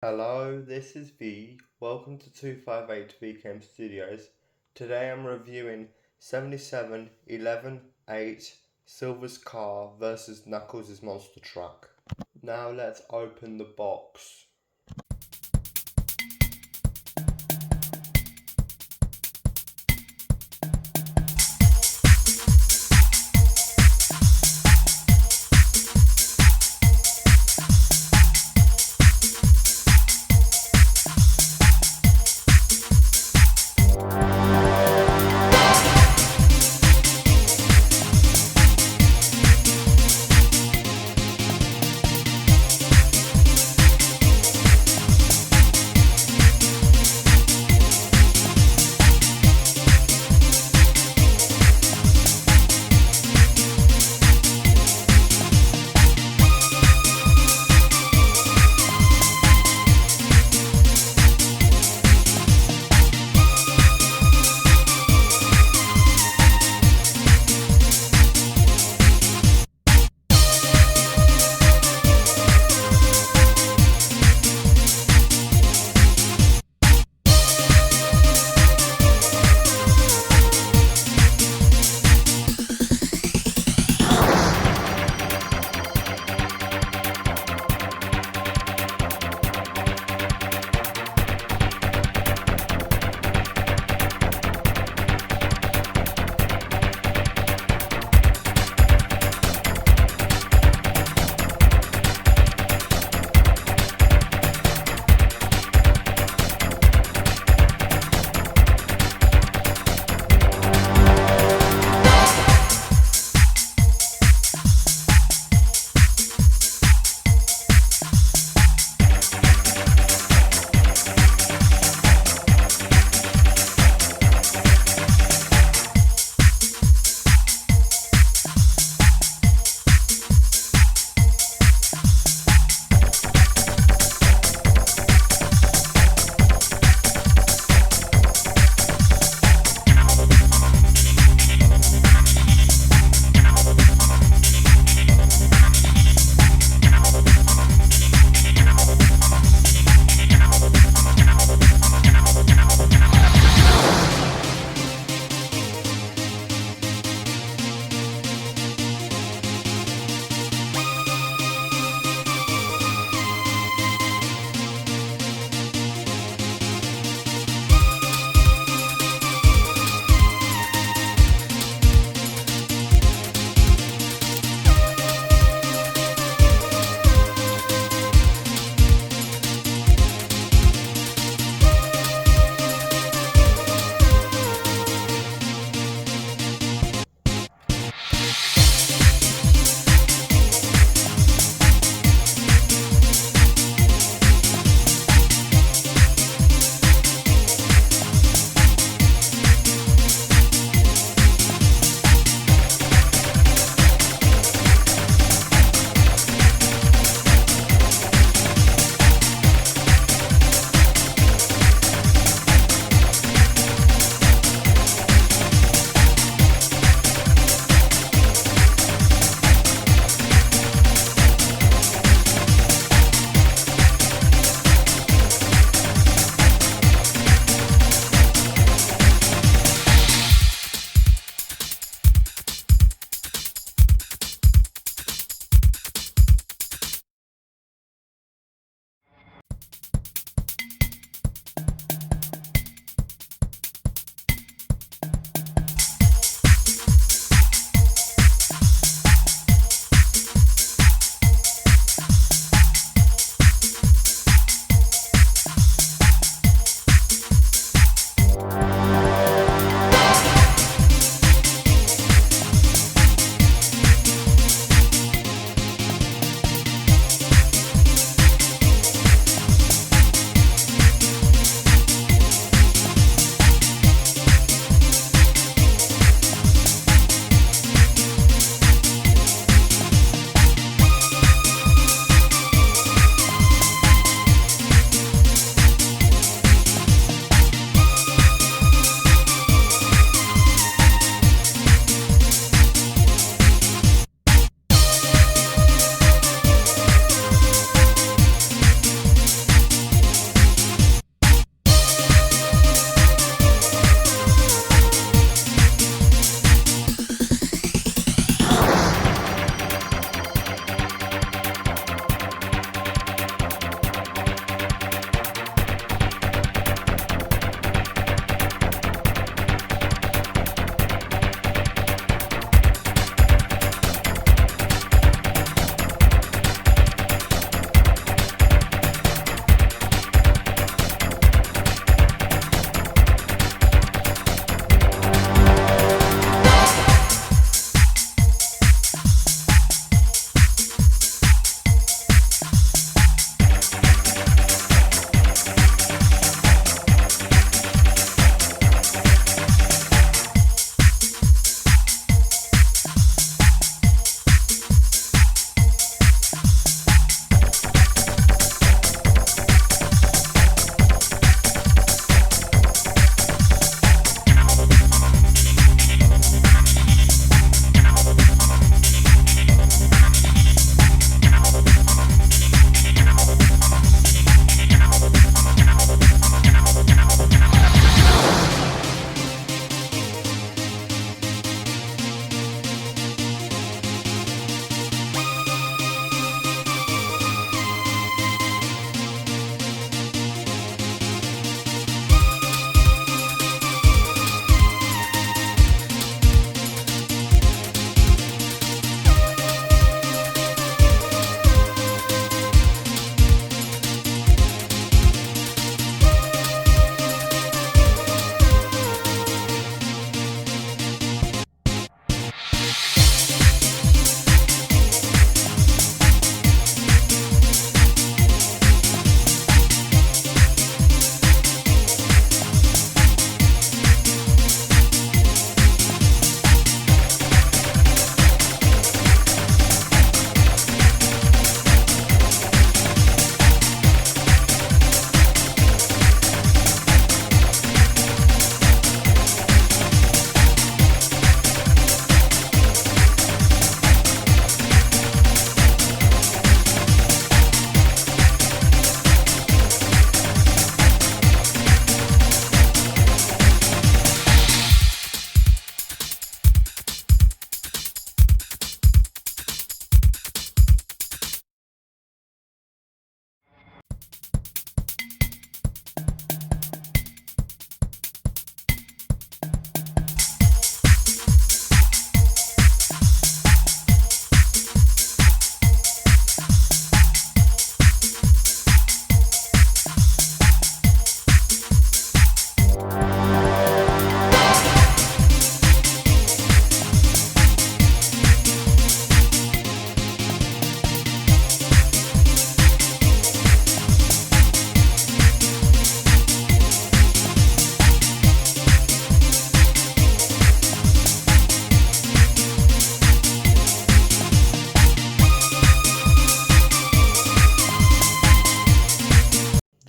Hello, this is V. Welcome to 258 VKM Studios. Today I'm reviewing 77 11 8 Silver's car versus Knuckles' monster truck. Now let's open the box.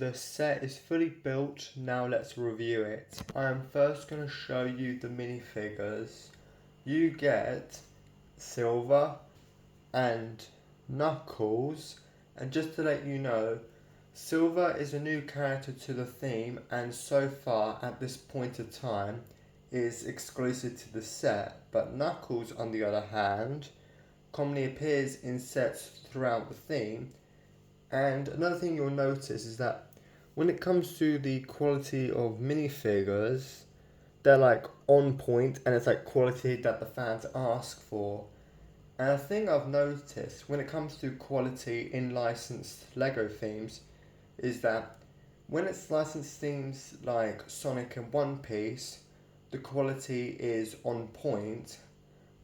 The set is fully built, now let's review it. I am first going to show you the minifigures. You get Silver and Knuckles, and just to let you know, Silver is a new character to the theme and so far at this point of time is exclusive to the set, but Knuckles on the other hand commonly appears in sets throughout the theme. And another thing you'll notice is that when it comes to the quality of minifigures, they're like on point and it's like quality that the fans ask for. And a thing I've noticed when it comes to quality in licensed Lego themes is that when it's licensed themes like Sonic and One Piece, the quality is on point,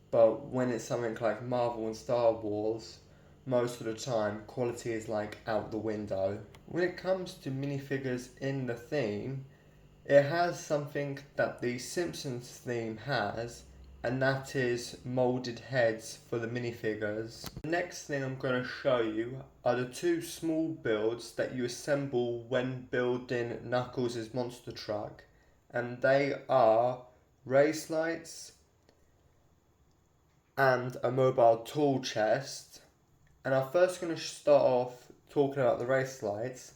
but when it's something like Marvel and Star Wars, most of the time quality is like out the window. When it comes to minifigures in the theme, it has something that the Simpsons theme has, and that is moulded heads for the minifigures. The next thing I'm going to show you are the two small builds that you assemble when building Knuckles' monster truck, and they are race lights and a mobile tool chest. And I'm first going to start off talking about the race lights.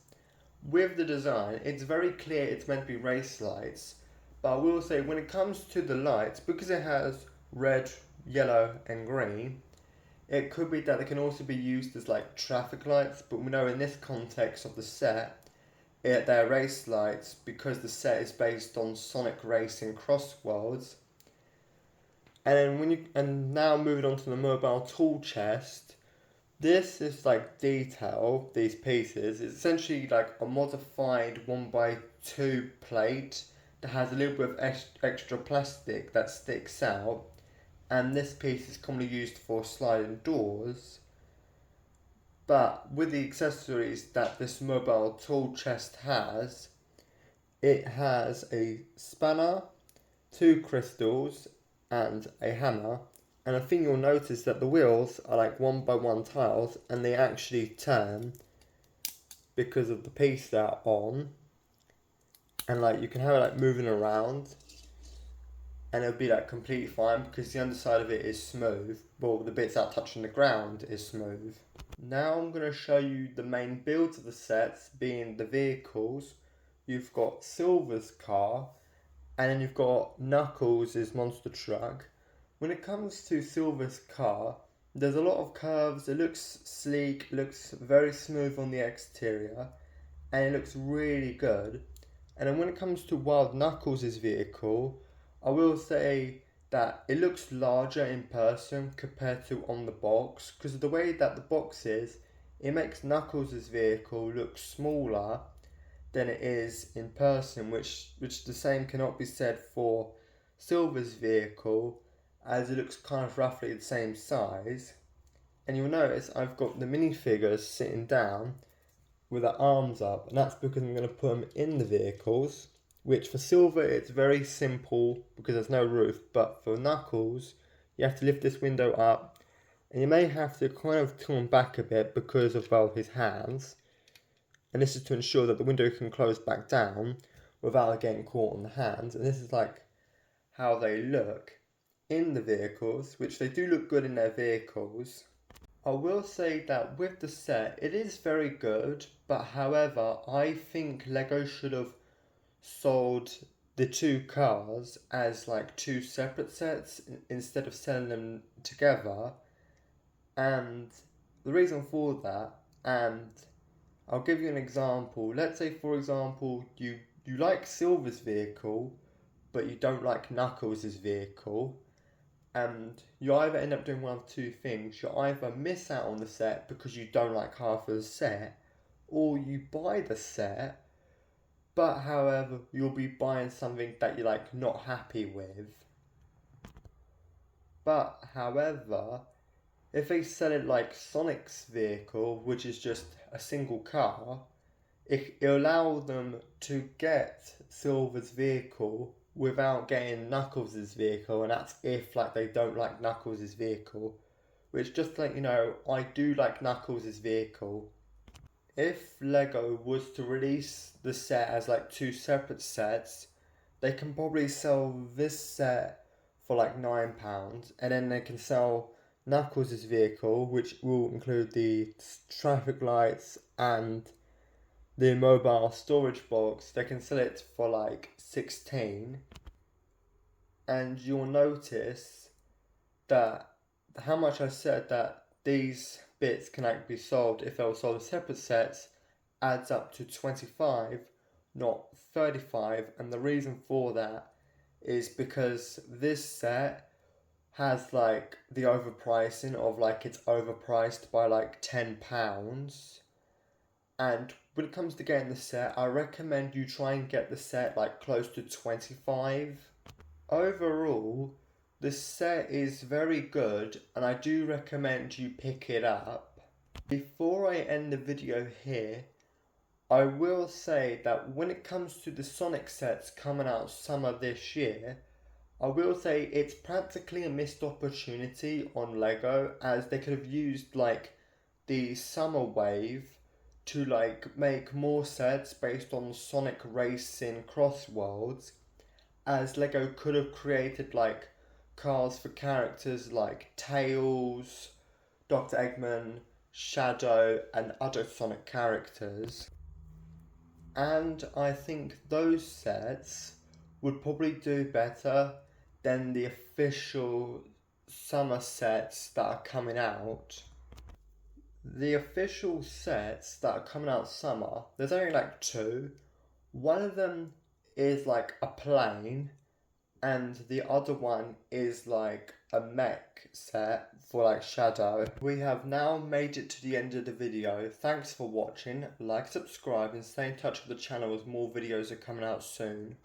With the design, it's very clear it's meant to be race lights, but I will say when it comes to the lights, because it has red, yellow and green, it could be that they can also be used as like traffic lights, but we know in this context of the set, they're race lights because the set is based on Sonic Racing Cross Worlds. And now moving on to the mobile tool chest, this is like detail, these pieces. It's essentially like a modified 1x2 plate that has a little bit of extra plastic that sticks out, and this piece is commonly used for sliding doors. But with the accessories that this mobile tool chest has, it has a spanner, 2 crystals and a hammer. And I think you'll notice that the wheels are like 1x1 tiles and they actually turn because of the piece they're on. And like you can have it like moving around and it'll be like completely fine because the underside of it is smooth. Well, the bits that touching the ground is smooth. Now I'm going to show you the main builds of the sets, being the vehicles. You've got Silver's car and then you've got Knuckles' monster truck. When it comes to Silver's car, there's a lot of curves. It looks sleek, looks very smooth on the exterior, and it looks really good. And then when it comes to Wild Knuckles' vehicle, I will say that it looks larger in person compared to on the box, because of the way that the box is, it makes Knuckles' vehicle look smaller than it is in person, which the same cannot be said for Silver's vehicle, as it looks kind of roughly the same size. And you'll notice I've got the minifigures sitting down with their arms up, and that's because I'm going to put them in the vehicles, which for Silver it's very simple because there's no roof, but for Knuckles you have to lift this window up and you may have to kind of tilt them back a bit because of, well, his hands, and this is to ensure that the window can close back down without getting caught on the hands. And this is like how they look in the vehicles, which they do look good in their vehicles. I will say that with the set, it is very good, but however, I think Lego should have sold the two cars as like two separate sets instead of selling them together. And the reason for that, and I'll give you an example. Let's say, for example, you like Silver's vehicle, but you don't like Knuckles' vehicle. And you either end up doing one of two things. You either miss out on the set because you don't like half of the set, or you buy the set, but however, you'll be buying something that you're like not happy with. But however, if they sell it like Sonic's vehicle, which is just a single car, it'll allow them to get Silver's vehicle without getting Knuckles' vehicle, and that's if like they don't like Knuckles' vehicle, which just to let you know, I do like Knuckles' vehicle. if Lego was to release the set as like two separate sets, they can probably sell this set for like £9, and then they can sell Knuckles' vehicle, which will include the traffic lights and the mobile storage box. They can sell it for like 16, and you'll notice that how much I said that these bits can actually be sold if they were sold as separate sets adds up to 25, not 35, and the reason for that is because this set has like the overpricing of like it's overpriced by like £10. And when it comes to getting the set, I recommend you try and get the set like close to 25. Overall, the set is very good and I do recommend you pick it up. Before I end the video here, I will say that when it comes to the Sonic sets coming out summer this year, I will say it's practically a missed opportunity on Lego, as they could have used like the summer wave to like make more sets based on Sonic Racing Cross Worlds, as Lego could have created like cars for characters like Tails, Dr. Eggman, Shadow and other Sonic characters. And I think those sets would probably do better than the official summer sets that are coming out. The official sets that are coming out summer, there's only like two. One of them is like a plane, and the other one is like a mech set for like Shadow. We have now made it to the end of the video. Thanks for watching. Like, subscribe and stay in touch with the channel as more videos are coming out soon.